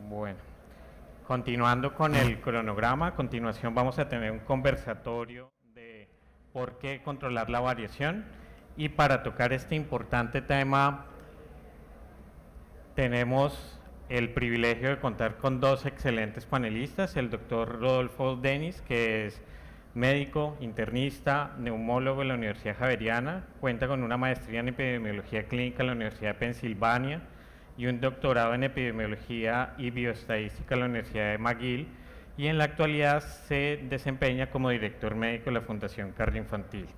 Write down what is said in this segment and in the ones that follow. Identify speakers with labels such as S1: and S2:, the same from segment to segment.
S1: Bueno, continuando con el cronograma, a continuación vamos a tener un conversatorio de por qué controlar la variación, y para tocar este importante tema tenemos el privilegio de contar con dos excelentes panelistas: el doctor Rodolfo Denis, que es médico, internista, neumólogo en la Universidad Javeriana, cuenta con una maestría en epidemiología clínica en la Universidad de Pensilvania y un doctorado en epidemiología y bioestadística en la Universidad de McGill, y en la actualidad se desempeña como director médico de la Fundación Cardioinfantil.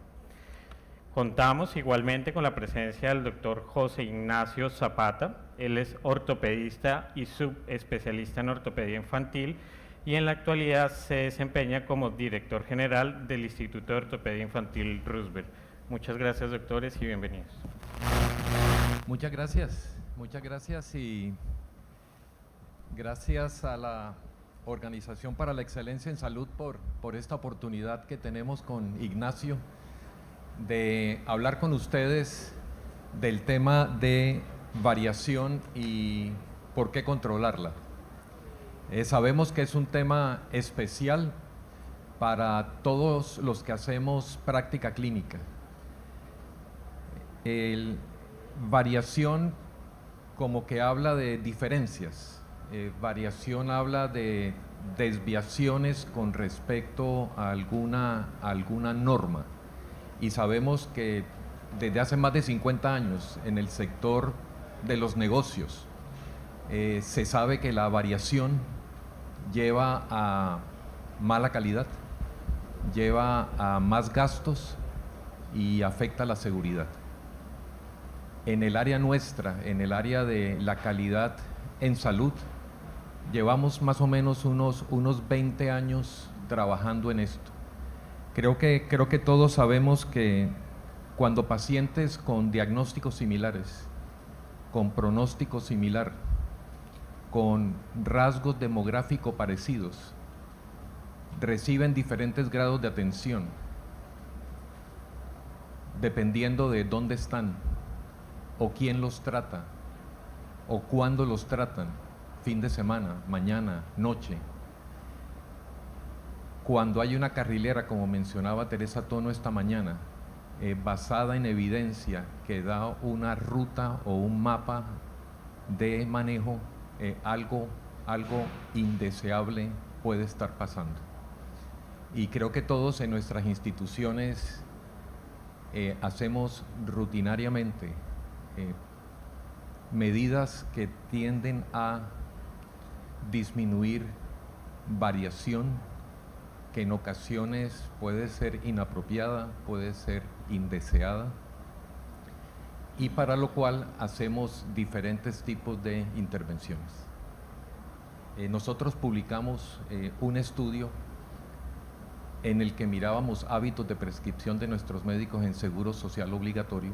S1: Contamos igualmente con la presencia del doctor José Ignacio Zapata. Él es ortopedista y subespecialista en ortopedia infantil, y en la actualidad se desempeña como director general del Instituto de Ortopedia Infantil Roosevelt. Muchas gracias, doctores, y bienvenidos.
S2: Muchas gracias y gracias a la Organización para la Excelencia en Salud por esta oportunidad que tenemos con Ignacio de hablar con ustedes del tema de variación y por qué controlarla. Sabemos que es un tema especial para todos los que hacemos práctica clínica. Variación como que habla de diferencias, variación habla de desviaciones con respecto a alguna norma, y sabemos que desde hace más de 50 años en el sector de los negocios se sabe que la variación lleva a mala calidad, lleva a más gastos y afecta la seguridad. En el área nuestra, en el área de la calidad en salud, llevamos más o menos unos 20 años trabajando en esto. Creo que todos sabemos que cuando pacientes con diagnósticos similares, con pronóstico similar, con rasgos demográficos parecidos, reciben diferentes grados de atención, dependiendo de dónde están, o quién los trata, o cuándo los tratan, fin de semana, mañana, noche. Cuando hay una carrilera, como mencionaba Teresa Tono esta mañana, basada en evidencia que da una ruta o un mapa de manejo, algo indeseable puede estar pasando. Y creo que todos en nuestras instituciones hacemos rutinariamente medidas que tienden a disminuir variación, que en ocasiones puede ser inapropiada, puede ser indeseada, y para lo cual hacemos diferentes tipos de intervenciones. Nosotros publicamos un estudio en el que mirábamos hábitos de prescripción de nuestros médicos en seguro social obligatorio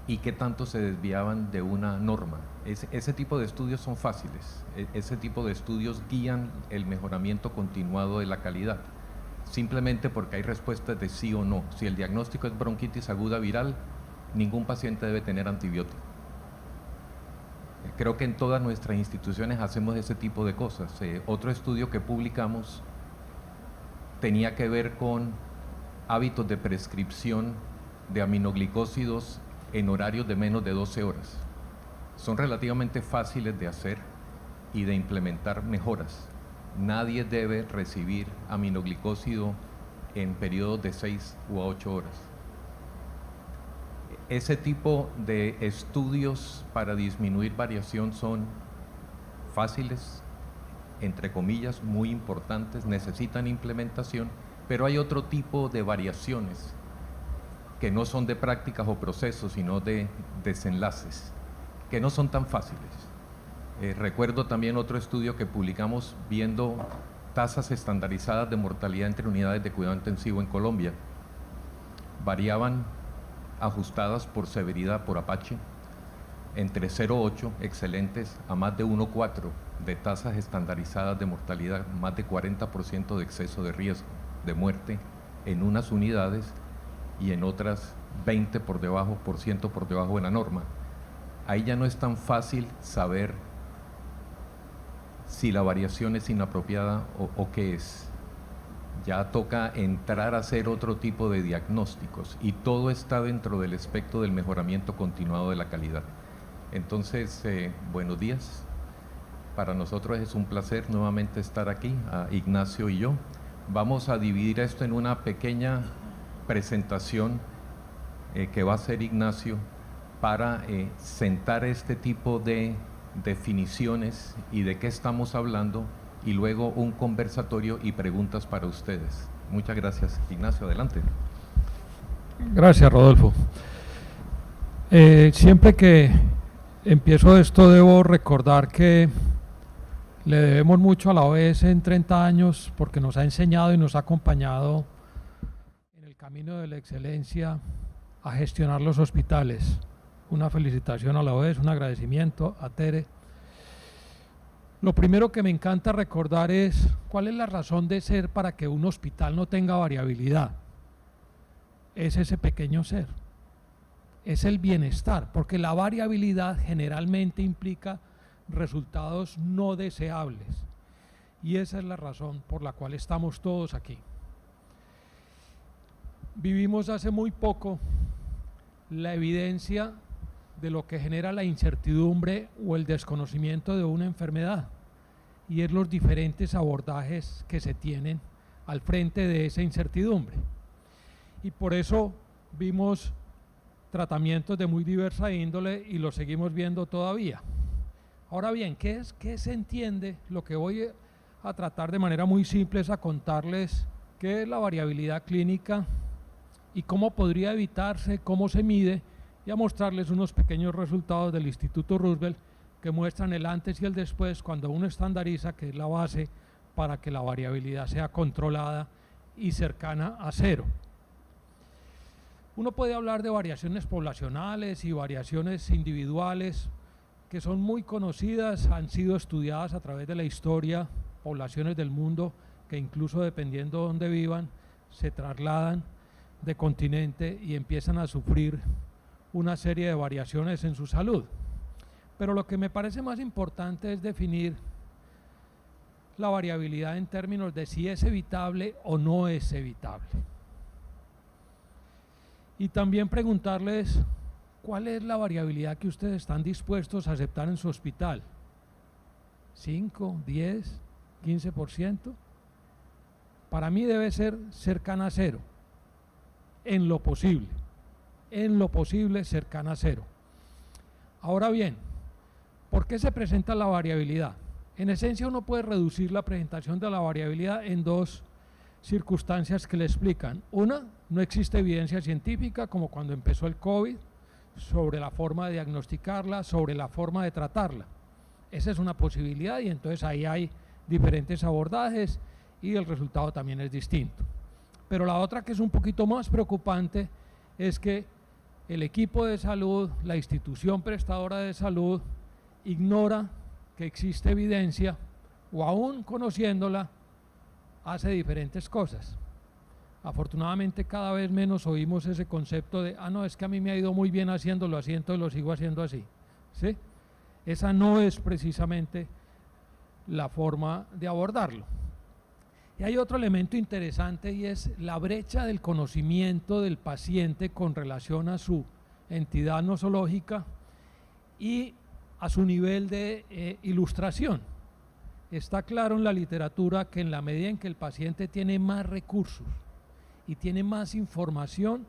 S2: y qué tanto se desviaban de una norma. Ese tipo de estudios son fáciles, ese tipo de estudios guían el mejoramiento continuado de la calidad, simplemente porque hay respuestas de sí o no. Si el diagnóstico es bronquitis aguda viral, ningún paciente debe tener antibiótico. Creo que en todas nuestras instituciones hacemos ese tipo de cosas. Otro estudio que publicamos tenía que ver con hábitos de prescripción de aminoglicósidos en horarios de menos de 12 horas. Son relativamente fáciles de hacer y de implementar mejoras. Nadie debe recibir aminoglicósido en periodos de 6 u 8 horas. Ese tipo de estudios para disminuir variación son fáciles, entre comillas, muy importantes, necesitan implementación, pero hay otro tipo de variaciones que no son de prácticas o procesos, sino de desenlaces, que no son tan fáciles. Recuerdo también otro estudio que publicamos viendo tasas estandarizadas de mortalidad entre unidades de cuidado intensivo en Colombia. Variaban, ajustadas por severidad, por Apache, entre 0,8 excelentes a más de 1,4 de tasas estandarizadas de mortalidad, más de 40% de exceso de riesgo de muerte en unas unidades y en otras 20% por debajo de la norma. Ahí ya no es tan fácil saber si la variación es inapropiada o qué es. Ya toca entrar a hacer otro tipo de diagnósticos y todo está dentro del espectro del mejoramiento continuado de la calidad. Entonces, buenos días. Para nosotros es un placer nuevamente estar aquí, a Ignacio y yo. Vamos a dividir esto en una pequeña presentación que va a hacer Ignacio para sentar este tipo de definiciones y de qué estamos hablando, y luego un conversatorio y preguntas para ustedes. Muchas gracias. Ignacio, adelante.
S3: Gracias, Rodolfo. Siempre que empiezo esto debo recordar que le debemos mucho a la OES en 30 años porque nos ha enseñado y nos ha acompañado en el camino de la excelencia a gestionar los hospitales. Una felicitación a la OES, un agradecimiento a Tere. Lo primero que me encanta recordar es cuál es la razón de ser para que un hospital no tenga variabilidad. Es ese pequeño ser, es el bienestar, porque la variabilidad generalmente implica resultados no deseables. Y esa es la razón por la cual estamos todos aquí. Vivimos hace muy poco la evidencia de lo que genera la incertidumbre o el desconocimiento de una enfermedad, y es los diferentes abordajes que se tienen al frente de esa incertidumbre. Y por eso vimos tratamientos de muy diversa índole y los seguimos viendo todavía. Ahora bien, ¿qué se entiende? Lo que voy a tratar de manera muy simple es a contarles qué es la variabilidad clínica y cómo podría evitarse, cómo se mide, y a mostrarles unos pequeños resultados del Instituto Roosevelt que muestran el antes y el después cuando uno estandariza, que es la base para que la variabilidad sea controlada y cercana a cero. Uno puede hablar de variaciones poblacionales y variaciones individuales que son muy conocidas, han sido estudiadas a través de la historia, poblaciones del mundo que incluso dependiendo de dónde vivan, se trasladan de continente y empiezan a sufrir una serie de variaciones en su salud. Pero lo que me parece más importante es definir la variabilidad en términos de si es evitable o no es evitable. Y también preguntarles cuál es la variabilidad que ustedes están dispuestos a aceptar en su hospital. ¿5, 10, 15%? Para mí debe ser cercana a cero, en lo posible cercana a cero. Ahora bien, ¿por qué se presenta la variabilidad? En esencia uno puede reducir la presentación de la variabilidad en dos circunstancias que le explican. Una, no existe evidencia científica, como cuando empezó el COVID, sobre la forma de diagnosticarla, sobre la forma de tratarla. Esa es una posibilidad y entonces ahí hay diferentes abordajes y el resultado también es distinto. Pero la otra, que es un poquito más preocupante, es que el equipo de salud, la institución prestadora de salud, ignora que existe evidencia o aún conociéndola, hace diferentes cosas. Afortunadamente cada vez menos oímos ese concepto de, no, es que a mí me ha ido muy bien haciéndolo así, entonces lo sigo haciendo así. ¿Sí? Esa no es precisamente la forma de abordarlo. Y hay otro elemento interesante y es la brecha del conocimiento del paciente con relación a su entidad nosológica y a su nivel de ilustración. Está claro en la literatura que en la medida en que el paciente tiene más recursos y tiene más información,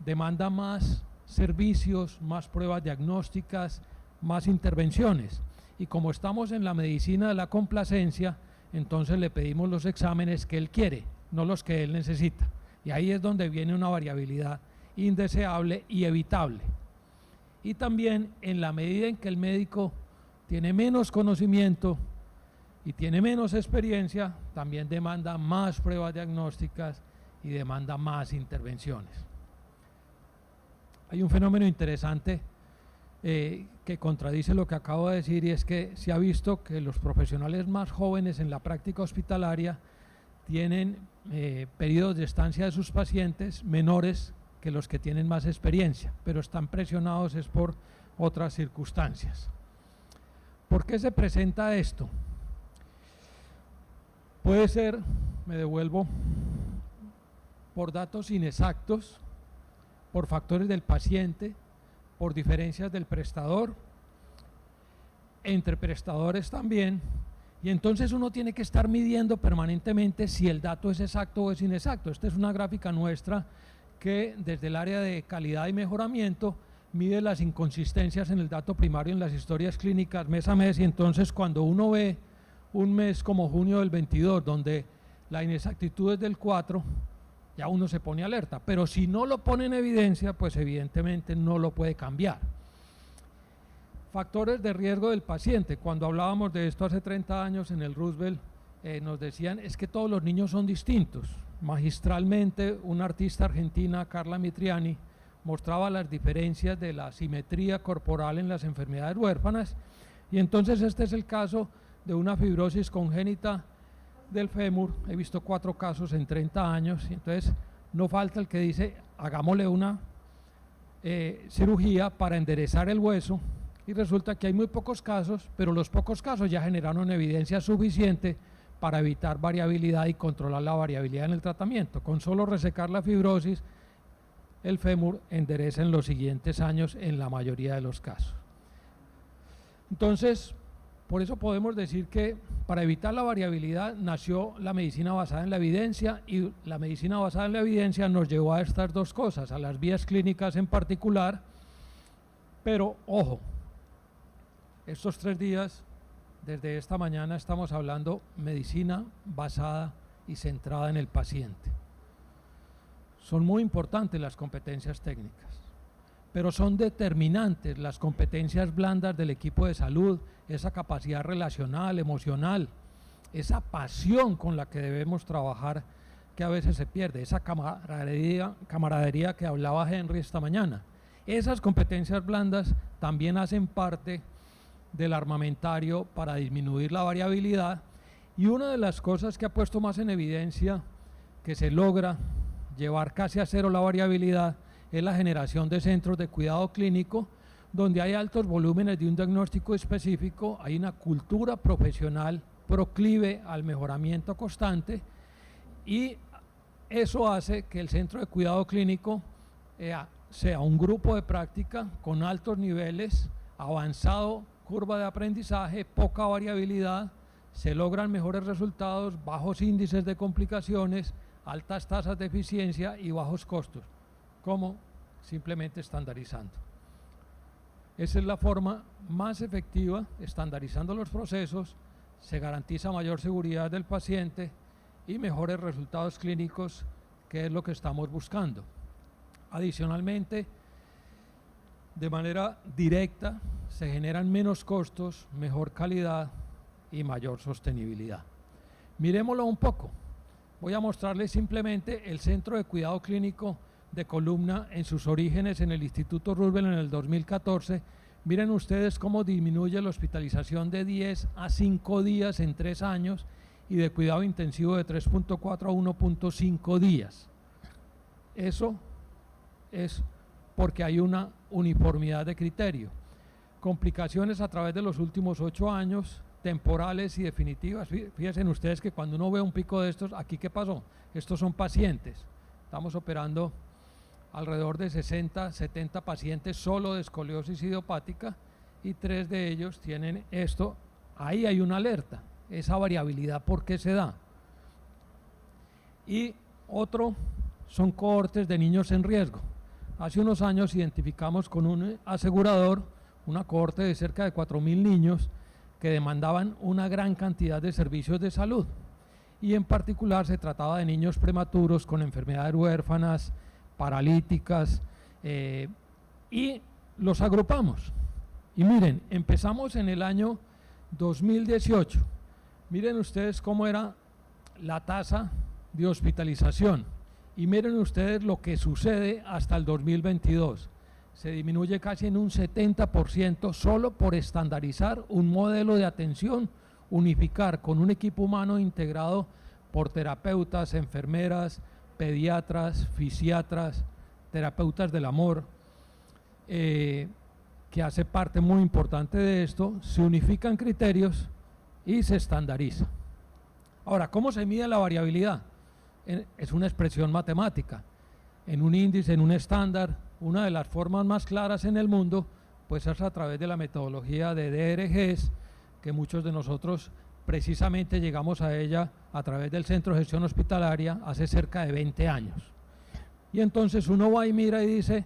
S3: demanda más servicios, más pruebas diagnósticas, más intervenciones. Y como estamos en la medicina de la complacencia, entonces le pedimos los exámenes que él quiere, no los que él necesita. Y ahí es donde viene una variabilidad indeseable y evitable. Y también en la medida en que el médico tiene menos conocimiento y tiene menos experiencia, también demanda más pruebas diagnósticas y demanda más intervenciones. Hay un fenómeno interesante que contradice lo que acabo de decir, y es que se ha visto que los profesionales más jóvenes en la práctica hospitalaria tienen periodos de estancia de sus pacientes menores que los que tienen más experiencia, pero están presionados es por otras circunstancias. ¿Por qué se presenta esto? Puede ser, me devuelvo, por datos inexactos, por factores del paciente, por diferencias del prestador, entre prestadores también, y entonces uno tiene que estar midiendo permanentemente si el dato es exacto o es inexacto. Esta es una gráfica nuestra que desde el área de calidad y mejoramiento mide las inconsistencias en el dato primario en las historias clínicas mes a mes, y entonces cuando uno ve un mes como junio del 22 donde la inexactitud es del 4, ya uno se pone alerta, pero si no lo pone en evidencia, pues evidentemente no lo puede cambiar. Factores de riesgo del paciente. Cuando hablábamos de esto hace 30 años en el Roosevelt, nos decían es que todos los niños son distintos. Magistralmente, una artista argentina, Carla Mitriani, mostraba las diferencias de la simetría corporal en las enfermedades huérfanas, y entonces este es el caso de una fibrosis congénita del fémur. He visto 4 casos en 30 años, y entonces no falta el que dice hagámosle una cirugía para enderezar el hueso, y resulta que hay muy pocos casos, pero los pocos casos ya generaron evidencia suficiente para evitar variabilidad y controlar la variabilidad en el tratamiento. Con solo resecar la fibrosis, el fémur endereza en los siguientes años en la mayoría de los casos. Entonces, por eso podemos decir que para evitar la variabilidad nació la medicina basada en la evidencia, y la medicina basada en la evidencia nos llevó a estas dos cosas, a las vías clínicas en particular, pero ojo, estos 3 días, desde esta mañana estamos hablando medicina basada y centrada en el paciente. Son muy importantes las competencias técnicas, pero son determinantes las competencias blandas del equipo de salud, esa capacidad relacional, emocional, esa pasión con la que debemos trabajar que a veces se pierde, esa camaradería que hablaba Henry esta mañana. Esas competencias blandas también hacen parte del armamentario para disminuir la variabilidad, y una de las cosas que ha puesto más en evidencia que se logra llevar casi a cero la variabilidad es la generación de centros de cuidado clínico donde hay altos volúmenes de un diagnóstico específico, hay una cultura profesional proclive al mejoramiento constante, y eso hace que el centro de cuidado clínico sea un grupo de práctica con altos niveles, avanzado curva de aprendizaje, poca variabilidad, se logran mejores resultados, bajos índices de complicaciones, altas tasas de eficiencia y bajos costos. ¿Cómo? Simplemente estandarizando. Esa es la forma más efectiva, estandarizando los procesos, se garantiza mayor seguridad del paciente y mejores resultados clínicos, que es lo que estamos buscando. Adicionalmente, de manera directa, se generan menos costos, mejor calidad y mayor sostenibilidad. Miremoslo un poco. Voy a mostrarles simplemente el Centro de Cuidado Clínico de Columna en sus orígenes en el Instituto Roosevelt en el 2014. Miren ustedes cómo disminuye la hospitalización de 10 a 5 días en 3 años y de cuidado intensivo de 3.4 a 1.5 días. Eso es porque hay una uniformidad de criterio. Complicaciones a través de los últimos 8 años, temporales y definitivas. Fíjense ustedes que cuando uno ve un pico de estos, aquí ¿qué pasó? Estos son pacientes. Estamos operando alrededor de 60, 70 pacientes solo de escoliosis idiopática, y 3 de ellos tienen esto. Ahí hay una alerta. Esa variabilidad, ¿por qué se da? Y otro son cohortes de niños en riesgo. Hace unos años identificamos con un asegurador una cohorte de cerca de 4.000 niños que demandaban una gran cantidad de servicios de salud, y en particular se trataba de niños prematuros con enfermedades huérfanas, paralíticas, y los agrupamos. Y miren, empezamos en el año 2018. Miren ustedes cómo era la tasa de hospitalización, y miren ustedes lo que sucede hasta el 2022. Se disminuye casi en un 70% solo por estandarizar un modelo de atención, unificar con un equipo humano integrado por terapeutas, enfermeras, pediatras, fisiatras, terapeutas del amor, que hace parte muy importante de esto. Se unifican criterios y se estandariza. Ahora, ¿cómo se mide la variabilidad? Es una expresión matemática. En un índice, en un estándar, una de las formas más claras en el mundo, pues es a través de la metodología de DRGs, que muchos de nosotros precisamente llegamos a ella a través del Centro de Gestión Hospitalaria hace cerca de 20 años. Y entonces uno va y mira y dice,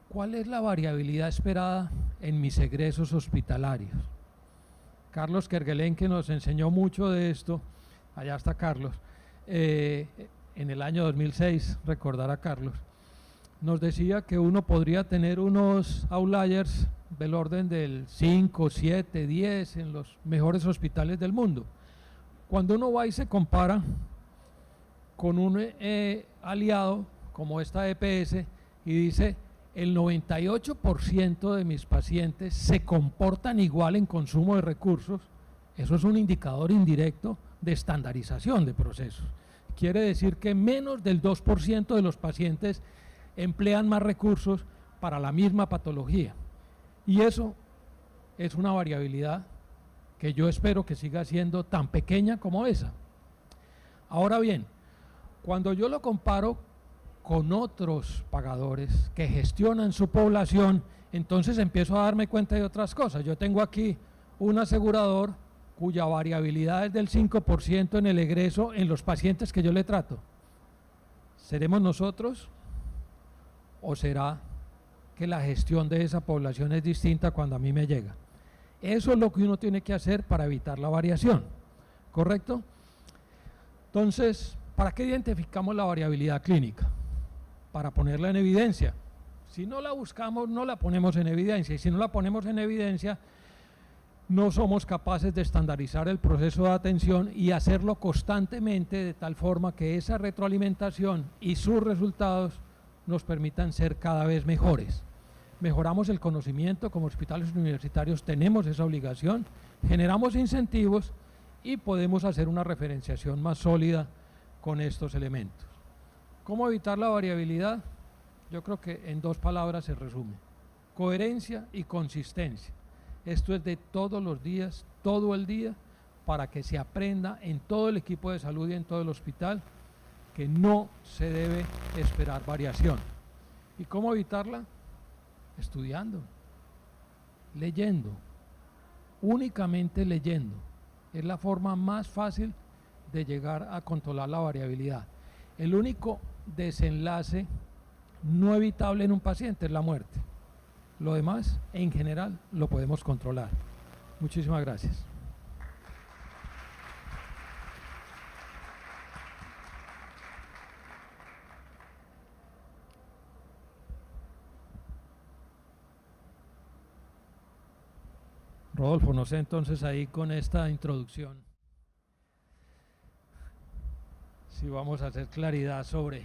S3: ¿cuál es la variabilidad esperada en mis egresos hospitalarios? Carlos Kerguelen, que nos enseñó mucho de esto, allá está Carlos, en el año 2006, recordar a Carlos, nos decía que uno podría tener unos outliers del orden del 5, 7, 10 en los mejores hospitales del mundo. Cuando uno va y se compara con un aliado como esta EPS y dice el 98% de mis pacientes se comportan igual en consumo de recursos, eso es un indicador indirecto de estandarización de procesos. Quiere decir que menos del 2% de los pacientes emplean más recursos para la misma patología. Y eso es una variabilidad que yo espero que siga siendo tan pequeña como esa. Ahora bien, cuando yo lo comparo con otros pagadores que gestionan su población, entonces empiezo a darme cuenta de otras cosas. Yo tengo aquí un asegurador cuya variabilidad es del 5% en el egreso en los pacientes que yo le trato. ¿Seremos nosotros o será que la gestión de esa población es distinta cuando a mí me llega? Eso es lo que uno tiene que hacer para evitar la variación, ¿correcto? Entonces, ¿para qué identificamos la variabilidad clínica? Para ponerla en evidencia. Si no la buscamos, no la ponemos en evidencia, y si no la ponemos en evidencia, no somos capaces de estandarizar el proceso de atención y hacerlo constantemente de tal forma que esa retroalimentación y sus resultados nos permitan ser cada vez mejores. Mejoramos el conocimiento, como hospitales universitarios tenemos esa obligación, generamos incentivos y podemos hacer una referenciación más sólida con estos elementos. ¿Cómo evitar la variabilidad? Yo creo que en 2 palabras se resume: coherencia y consistencia. Esto es de todos los días, todo el día, para que se aprenda en todo el equipo de salud y en todo el hospital que no se debe esperar variación. ¿Y cómo evitarla? Estudiando, leyendo, únicamente leyendo. Es la forma más fácil de llegar a controlar la variabilidad. El único desenlace no evitable en un paciente es la muerte. Lo demás, en general, lo podemos controlar. Muchísimas gracias. Rodolfo, no sé entonces ahí con esta introducción si vamos a hacer claridad sobre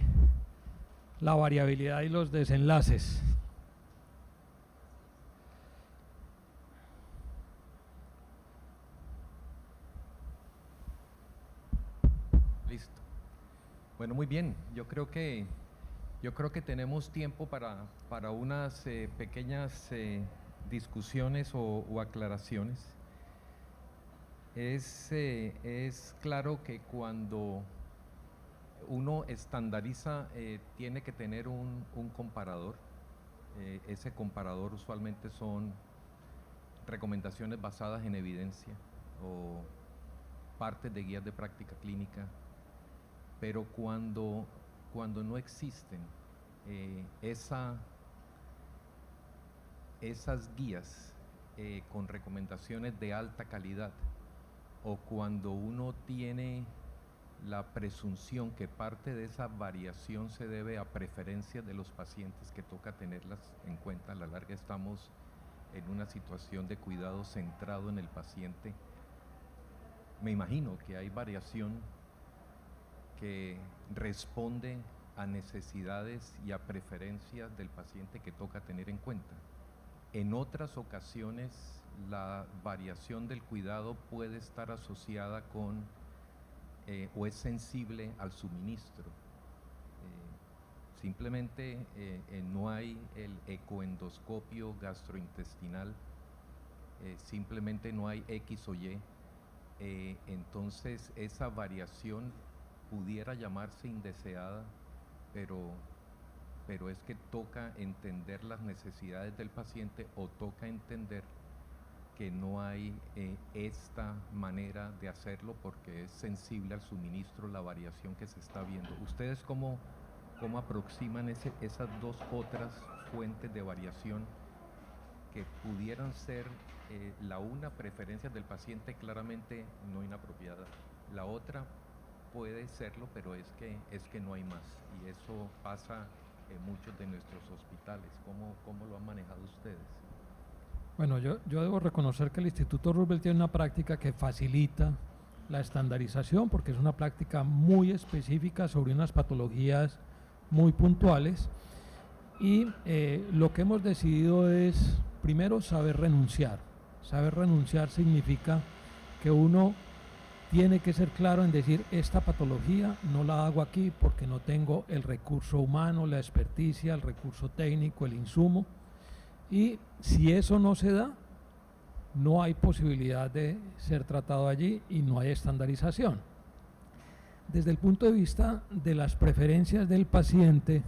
S3: la variabilidad y los desenlaces.
S2: Listo. Bueno, muy bien. Yo creo que tenemos tiempo para unas pequeñas discusiones o aclaraciones. Es claro que cuando uno estandariza tiene que tener un comparador. Ese comparador usualmente son recomendaciones basadas en evidencia o partes de guías de práctica clínica, pero cuando no existen esas guías con recomendaciones de alta calidad, o cuando uno tiene la presunción que parte de esa variación se debe a preferencias de los pacientes que toca tenerlas en cuenta, a la larga estamos en una situación de cuidado centrado en el paciente. Me imagino que hay variación que responde a necesidades y a preferencias del paciente que toca tener en cuenta. En otras ocasiones, la variación del cuidado puede estar asociada con o es sensible al suministro. Simplemente no hay el ecoendoscopio gastrointestinal, simplemente no hay X o Y entonces esa variación pudiera llamarse indeseada, pero es que toca entender las necesidades del paciente o toca entender que no hay esta manera de hacerlo porque es sensible al suministro la variación que se está viendo. ¿Ustedes cómo aproximan esas dos otras fuentes de variación que pudieran ser la una preferencia del paciente claramente no inapropiada, la otra puede serlo, pero es que no hay más, y eso pasa en muchos de nuestros hospitales? ¿Cómo lo han manejado ustedes?
S3: Bueno, yo debo reconocer que el Instituto Roosevelt tiene una práctica que facilita la estandarización porque es una práctica muy específica sobre unas patologías muy puntuales, y lo que hemos decidido es primero saber renunciar. Saber renunciar significa que uno tiene que ser claro en decir: esta patología no la hago aquí porque no tengo el recurso humano, la experticia, el recurso técnico, el insumo, y si eso no se da, no hay posibilidad de ser tratado allí y no hay estandarización. Desde el punto de vista de las preferencias del paciente,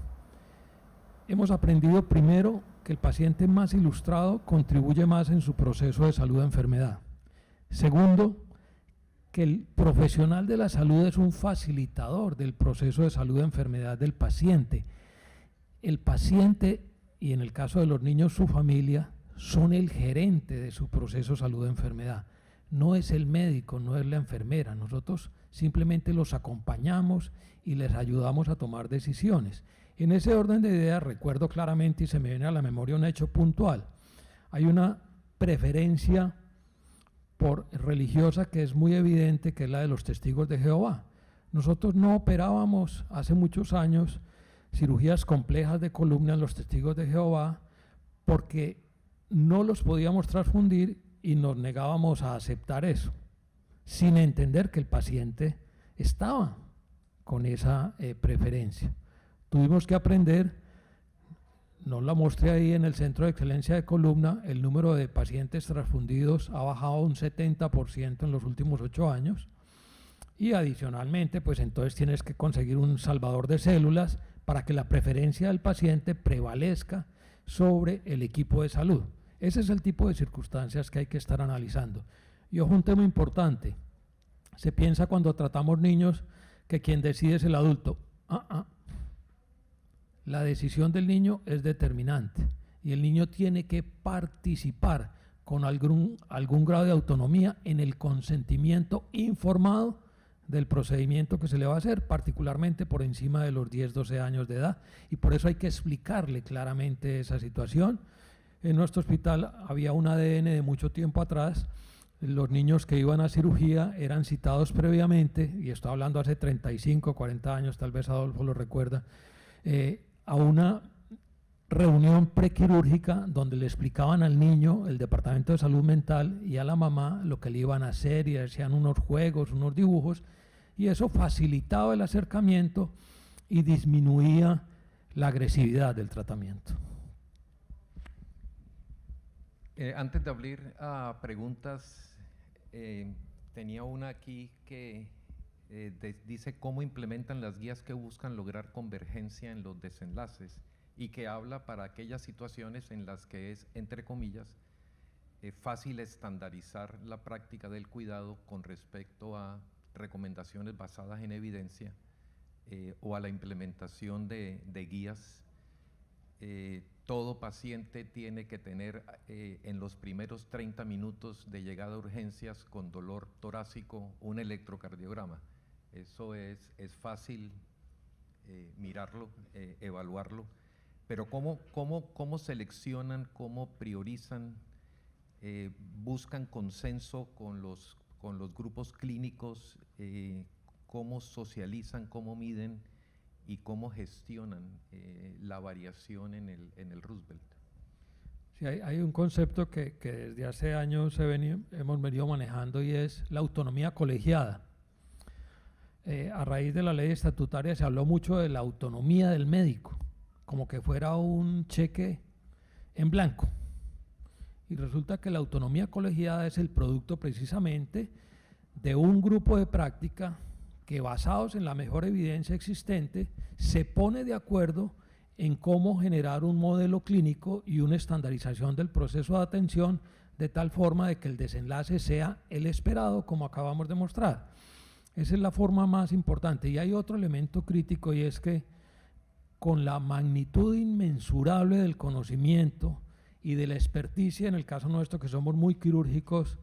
S3: hemos aprendido primero que el paciente más ilustrado contribuye más en su proceso de salud o enfermedad. Segundo, que el profesional de la salud es un facilitador del proceso de salud o enfermedad del paciente. El paciente, y en el caso de los niños su familia, son el gerente de su proceso de salud o enfermedad. No es el médico, no es la enfermera. Nosotros simplemente los acompañamos y les ayudamos a tomar decisiones. En ese orden de ideas recuerdo claramente, y se me viene a la memoria un hecho puntual, hay una preferencia religiosa que es muy evidente, que es la de los testigos de Jehová. Nosotros no operábamos hace muchos años cirugías complejas de columna en los testigos de Jehová porque no los podíamos transfundir y nos negábamos a aceptar eso, sin entender que el paciente estaba con esa preferencia. Tuvimos que aprender, no la mostré ahí en el Centro de Excelencia de Columna, el número de pacientes transfundidos ha bajado un 70% en los últimos 8 años, y adicionalmente pues entonces tienes que conseguir un salvador de células para que la preferencia del paciente prevalezca sobre el equipo de salud. Ese es el tipo de circunstancias que hay que estar analizando. Y ojo, un tema importante, se piensa cuando tratamos niños que quien decide es el adulto. La decisión del niño es determinante y el niño tiene que participar con algún grado de autonomía en el consentimiento informado del procedimiento que se le va a hacer, particularmente por encima de los 10, 12 años de edad, y por eso hay que explicarle claramente esa situación. En nuestro hospital había un ADN de mucho tiempo atrás. Los niños que iban a cirugía eran citados previamente, y estoy hablando hace 35, 40 años, tal vez Adolfo lo recuerda, a una reunión prequirúrgica donde le explicaban al niño, el departamento de salud mental, y a la mamá lo que le iban a hacer, y hacían unos juegos, unos dibujos, y eso facilitaba el acercamiento y disminuía la agresividad del tratamiento.
S2: Antes de abrir a preguntas, tenía una aquí que dice cómo implementan las guías que buscan lograr convergencia en los desenlaces, y que habla para aquellas situaciones en las que es, entre comillas, fácil estandarizar la práctica del cuidado con respecto a recomendaciones basadas en evidencia o a la implementación de guías. Todo paciente tiene que tener en los primeros 30 minutos de llegada a urgencias con dolor torácico un electrocardiograma. Eso es fácil mirarlo, evaluarlo, pero ¿cómo seleccionan, cómo priorizan, buscan consenso con los grupos clínicos, cómo socializan, cómo miden y cómo gestionan la variación en el Roosevelt?
S3: Sí, hay un concepto que desde hace años hemos venido manejando, y es la autonomía colegiada. A raíz de la ley estatutaria se habló mucho de la autonomía del médico, como que fuera un cheque en blanco. Y resulta que la autonomía colegiada es el producto precisamente de un grupo de práctica que, basados en la mejor evidencia existente, se pone de acuerdo en cómo generar un modelo clínico y una estandarización del proceso de atención de tal forma de que el desenlace sea el esperado, como acabamos de mostrar. Esa es la forma más importante. Y hay otro elemento crítico, y es que con la magnitud inmensurable del conocimiento y de la experticia, en el caso nuestro que somos muy quirúrgicos,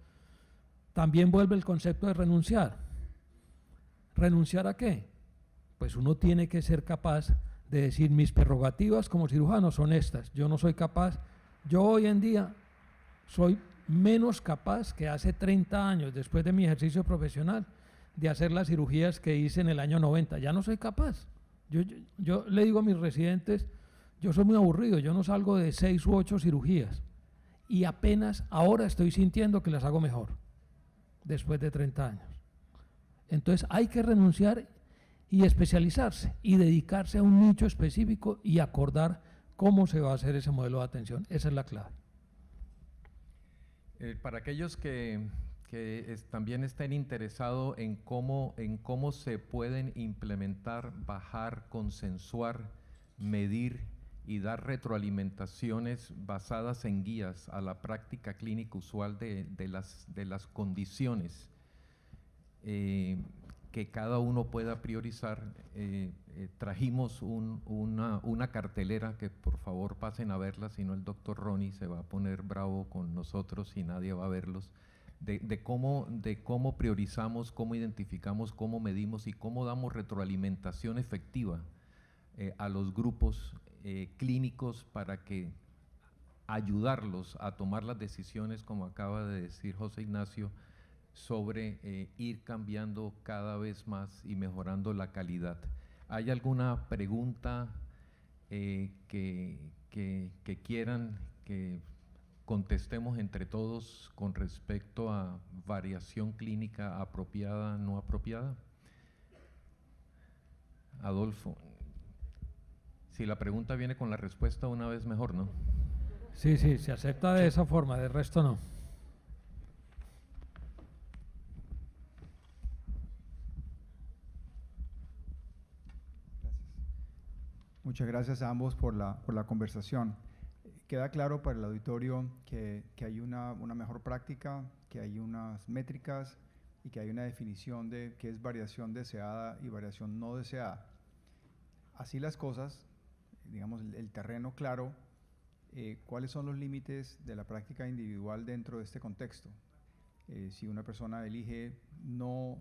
S3: también vuelve el concepto de renunciar. ¿Renunciar a qué? Pues uno tiene que ser capaz de decir: mis prerrogativas como cirujano son estas, yo no soy capaz, yo hoy en día soy menos capaz que hace 30 años, después de mi ejercicio profesional, de hacer las cirugías que hice en el año 90, ya no soy capaz. Yo le digo a mis residentes, yo soy muy aburrido, yo no salgo de 6 u 8 cirugías y apenas ahora estoy sintiendo que las hago mejor, después de 30 años. Entonces hay que renunciar y especializarse y dedicarse a un nicho específico y acordar cómo se va a hacer ese modelo de atención. Esa es la clave.
S2: Para aquellos que también estén interesados en cómo se pueden implementar, bajar, consensuar, medir y dar retroalimentaciones basadas en guías a la práctica clínica usual de las condiciones que cada uno pueda priorizar, trajimos una cartelera que por favor pasen a verla, si no el doctor Ronnie se va a poner bravo con nosotros y nadie va a verlos, de cómo priorizamos, cómo identificamos, cómo medimos y cómo damos retroalimentación efectiva a los grupos clínicos para que ayudarlos a tomar las decisiones, como acaba de decir José Ignacio, sobre ir cambiando cada vez más y mejorando la calidad. ¿Hay alguna pregunta que quieran que contestemos entre todos con respecto a variación clínica apropiada, no apropiada? Adolfo, si la pregunta viene con la respuesta una vez mejor, ¿no?
S3: Sí, se acepta de esa forma, del resto no.
S4: Muchas gracias a ambos por la conversación. Queda claro para el auditorio que hay una mejor práctica, que hay unas métricas y que hay una definición de qué es variación deseada y variación no deseada. Así las cosas, digamos, el terreno claro, ¿cuáles son los límites de la práctica individual dentro de este contexto? Si una persona elige no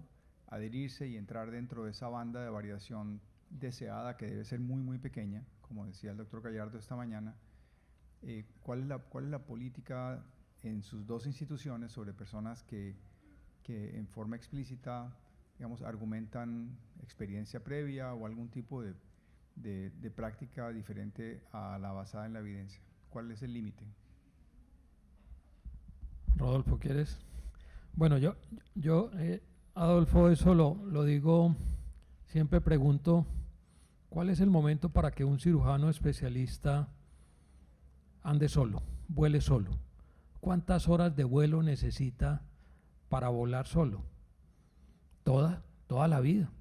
S4: adherirse y entrar dentro de esa banda de variación deseada, que debe ser muy muy pequeña, como decía el doctor Gallardo esta mañana, ¿cuál es la política en sus dos instituciones sobre personas que en forma explícita, digamos, argumentan experiencia previa o algún tipo de práctica diferente a la basada en la evidencia? ¿Cuál es el límite?
S3: Rodolfo, ¿quieres? Bueno, yo Adolfo, eso lo digo, siempre pregunto, ¿cuál es el momento para que un cirujano especialista ande solo, vuele solo? ¿Cuántas horas de vuelo necesita para volar solo? Toda la vida.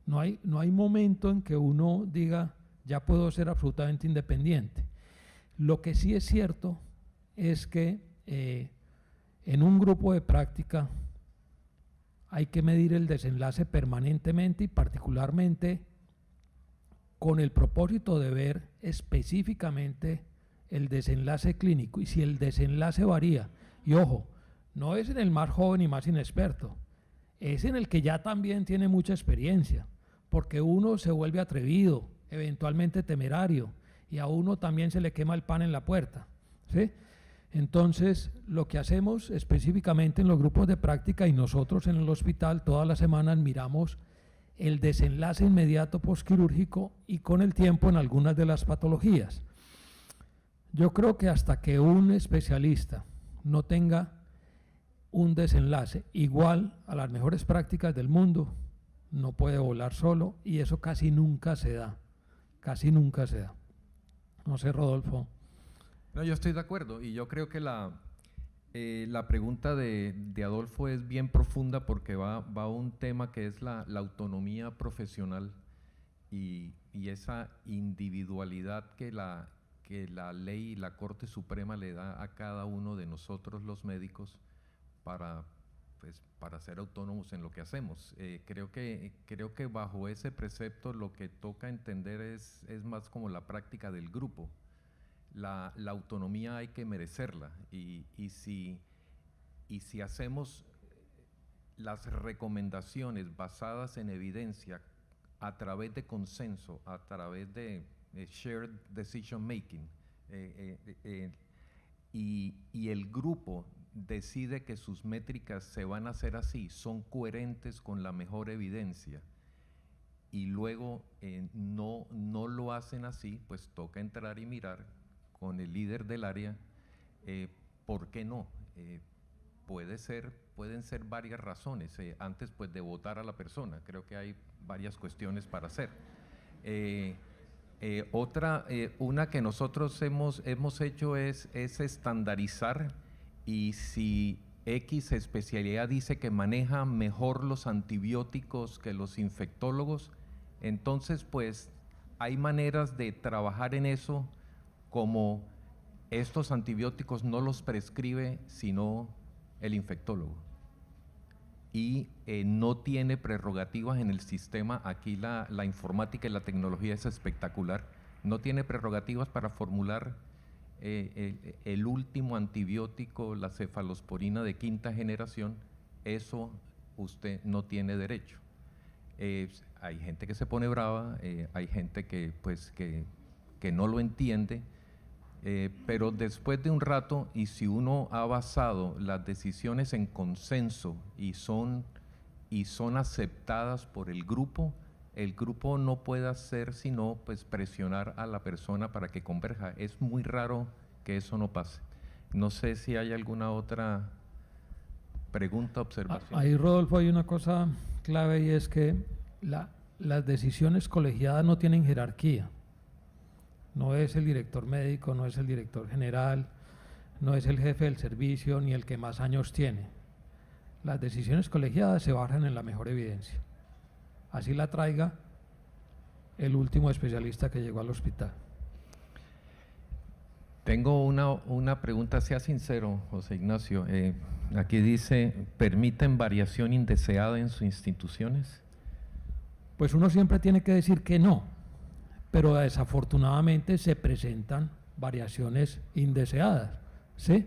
S3: No hay momento en que uno diga, ya puedo ser absolutamente independiente. Lo que sí es cierto es que en un grupo de práctica hay que medir el desenlace permanentemente y particularmente con el propósito de ver específicamente el desenlace clínico. Y si el desenlace varía, y ojo, no es en el más joven y más inexperto, es en el que ya también tiene mucha experiencia, porque uno se vuelve atrevido, eventualmente temerario, y a uno también se le quema el pan en la puerta, ¿sí? Entonces, lo que hacemos específicamente en los grupos de práctica y nosotros en el hospital todas las semanas miramos el desenlace inmediato postquirúrgico y con el tiempo en algunas de las patologías. Yo creo que hasta que un especialista no tenga un desenlace igual a las mejores prácticas del mundo, no puede volar solo, y eso casi nunca se da, casi nunca se da. No sé, Rodolfo.
S2: No, yo estoy de acuerdo, y yo creo que La pregunta de Adolfo es bien profunda porque va a un tema que es la autonomía profesional y esa individualidad que la ley y la Corte Suprema le da a cada uno de nosotros los médicos para ser autónomos en lo que hacemos. Creo que bajo ese precepto lo que toca entender es más como la práctica del grupo. La autonomía hay que merecerla y si hacemos las recomendaciones basadas en evidencia a través de consenso, a través de shared decision making, y el grupo decide que sus métricas se van a hacer así, son coherentes con la mejor evidencia, y luego no lo hacen así, pues toca entrar y mirar con el líder del área, ¿por qué no? Pueden ser varias razones, antes pues de votar a la persona, creo que hay varias cuestiones para hacer. Una que nosotros hemos hecho es estandarizar, y si X especialidad dice que maneja mejor los antibióticos que los infectólogos, entonces pues hay maneras de trabajar en eso, como estos antibióticos no los prescribe sino el infectólogo y no tiene prerrogativas en el sistema. Aquí la informática y la tecnología es espectacular, no tiene prerrogativas para formular el último antibiótico, la cefalosporina de 5ª generación, eso usted no tiene derecho. Hay gente que se pone brava, hay gente que no lo entiende, pero después de un rato, y si uno ha basado las decisiones en consenso y son aceptadas por el grupo no puede hacer sino pues presionar a la persona para que converja. Es muy raro que eso no pase. No sé si hay alguna otra pregunta, observación.
S3: Ahí, Rodolfo, hay una cosa clave, y es que las decisiones colegiadas no tienen jerarquía. No es el director médico, no es el director general, no es el jefe del servicio, ni el que más años tiene. Las decisiones colegiadas se basan en la mejor evidencia. Así la traiga el último especialista que llegó al hospital.
S2: Tengo una pregunta, sea sincero, José Ignacio. Aquí dice, ¿permiten variación indeseada en sus instituciones?
S3: Pues uno siempre tiene que decir que no, pero desafortunadamente se presentan variaciones indeseadas, ¿sí?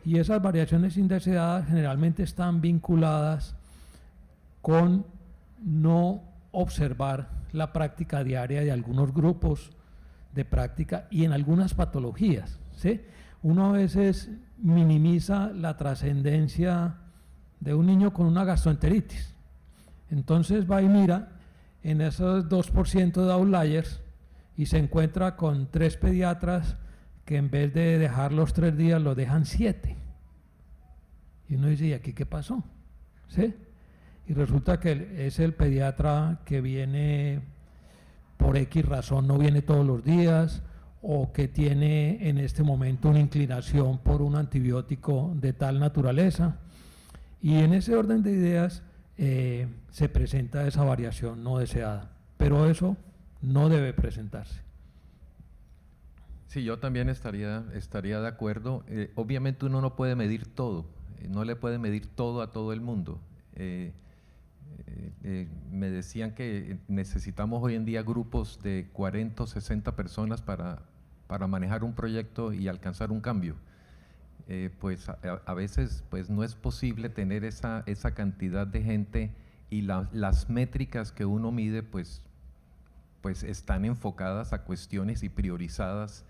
S3: Y esas variaciones indeseadas generalmente están vinculadas con no observar la práctica diaria de algunos grupos de práctica y en algunas patologías, ¿sí? Uno a veces minimiza la trascendencia de un niño con una gastroenteritis. Entonces va y mira en esos 2% de outliers y se encuentra con 3 pediatras que en vez de dejarlos 3 días los dejan 7. Y uno dice, ¿y aquí qué pasó? ¿Sí? Y resulta que es el pediatra que viene por X razón, no viene todos los días, o que tiene en este momento una inclinación por un antibiótico de tal naturaleza. Y en ese orden de ideas se presenta esa variación no deseada, pero eso no debe presentarse.
S2: Sí, yo también estaría de acuerdo. Obviamente uno no puede medir todo, no le puede medir todo a todo el mundo. Me decían que necesitamos hoy en día grupos de 40 o 60 personas para manejar un proyecto y alcanzar un cambio. Pues a veces pues no es posible tener esa cantidad de gente, y las métricas que uno mide pues están enfocadas a cuestiones y priorizadas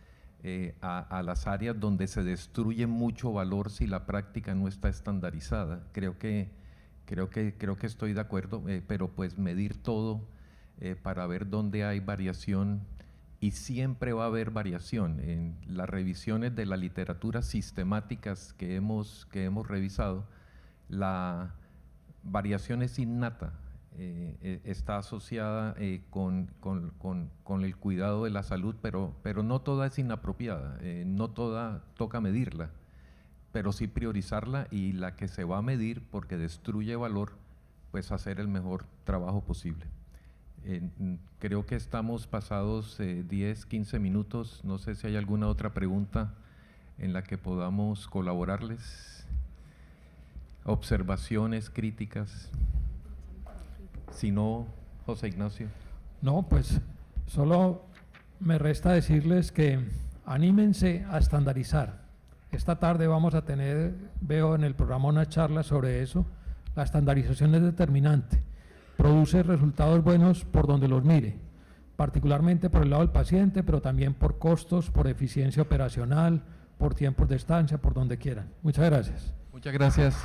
S2: a las áreas donde se destruye mucho valor si la práctica no está estandarizada. Creo que estoy de acuerdo, pero pues medir todo para ver dónde hay variación, y siempre va a haber variación. En las revisiones de la literatura sistemáticas que hemos revisado, la variación es innata, está asociada con el cuidado de la salud, pero no toda es inapropiada, no toda toca medirla. pero sí priorizarla, y la que se va a medir porque destruye valor, pues hacer el mejor trabajo posible. Creo que estamos pasados 10, 15 minutos. No sé si hay alguna otra pregunta en la que podamos colaborarles. Observaciones, críticas. Si no, José Ignacio.
S3: No, pues solo me resta decirles que anímense a estandarizar. Esta tarde vamos a tener, veo en el programa, una charla sobre eso. La estandarización es determinante. Produce resultados buenos por donde los mire, particularmente por el lado del paciente, pero también por costos, por eficiencia operacional, por tiempos de estancia, por donde quieran. Muchas gracias.
S2: Muchas gracias.